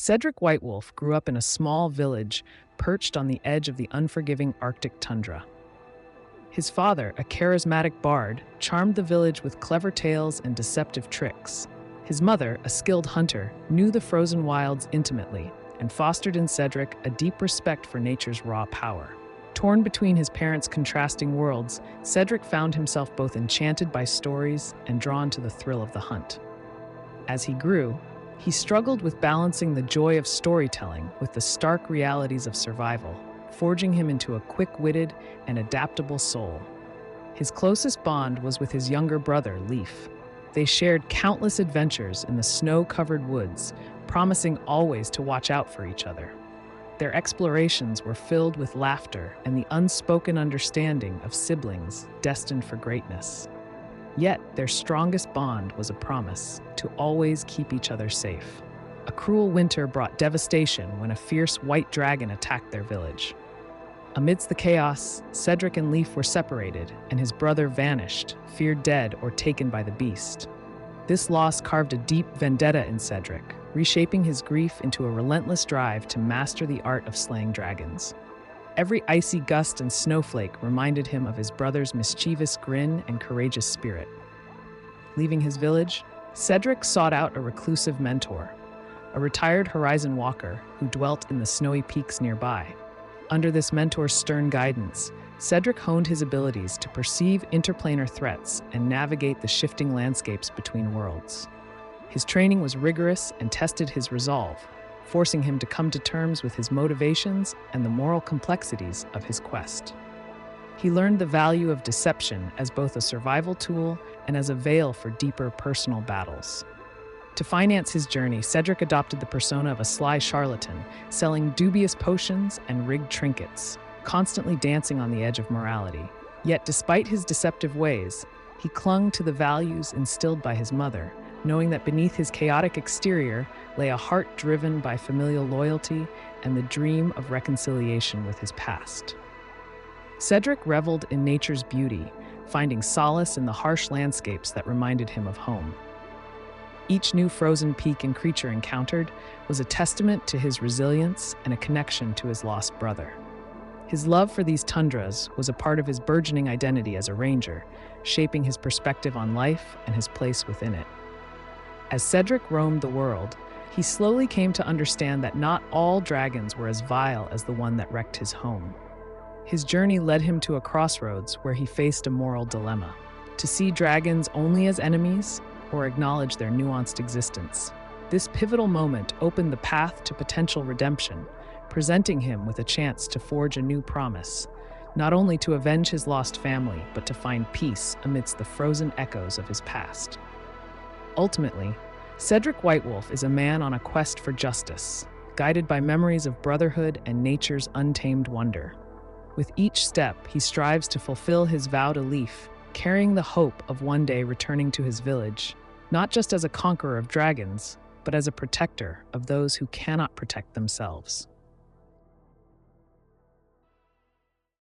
Cedric Whitewolf grew up in a small village perched on the edge of the unforgiving Arctic tundra. His father, a charismatic bard, charmed the village with clever tales and deceptive tricks. His mother, a skilled hunter, knew the frozen wilds intimately and fostered in Cedric a deep respect for nature's raw power. Torn between his parents' contrasting worlds, Cedric found himself both enchanted by stories and drawn to the thrill of the hunt. As he grew, he struggled with balancing the joy of storytelling with the stark realities of survival, forging him into a quick-witted and adaptable soul. His closest bond was with his younger brother, Leaf. They shared countless adventures in the snow-covered woods, promising always to watch out for each other. Their explorations were filled with laughter and the unspoken understanding of siblings destined for greatness. Yet, their strongest bond was a promise to always keep each other safe. A cruel winter brought devastation when a fierce white dragon attacked their village. Amidst the chaos, Cedric and Leaf were separated, and his brother vanished, feared dead or taken by the beast. This loss carved a deep vendetta in Cedric, reshaping his grief into a relentless drive to master the art of slaying dragons. Every icy gust and snowflake reminded him of his brother's mischievous grin and courageous spirit. Leaving his village, Cedric sought out a reclusive mentor, a retired horizon walker who dwelt in the snowy peaks nearby. Under this mentor's stern guidance, Cedric honed his abilities to perceive interplanar threats and navigate the shifting landscapes between worlds. His training was rigorous and tested his resolve, forcing him to come to terms with his motivations and the moral complexities of his quest. He learned the value of deception as both a survival tool and as a veil for deeper personal battles. To finance his journey, Cedric adopted the persona of a sly charlatan, selling dubious potions and rigged trinkets, constantly dancing on the edge of morality. Yet, despite his deceptive ways, he clung to the values instilled by his mother, knowing that beneath his chaotic exterior lay a heart driven by familial loyalty and the dream of reconciliation with his past. Cedric reveled in nature's beauty, finding solace in the harsh landscapes that reminded him of home. Each new frozen peak and creature encountered was a testament to his resilience and a connection to his lost brother. His love for these tundras was a part of his burgeoning identity as a ranger, shaping his perspective on life and his place within it. As Cedric roamed the world, he slowly came to understand that not all dragons were as vile as the one that wrecked his home. His journey led him to a crossroads where he faced a moral dilemma: to see dragons only as enemies or acknowledge their nuanced existence. This pivotal moment opened the path to potential redemption, presenting him with a chance to forge a new promise, not only to avenge his lost family, but to find peace amidst the frozen echoes of his past. Ultimately, Cedric Whitewolf is a man on a quest for justice, guided by memories of brotherhood and nature's untamed wonder. With each step, he strives to fulfill his vow to Leaf, carrying the hope of one day returning to his village, not just as a conqueror of dragons, but as a protector of those who cannot protect themselves.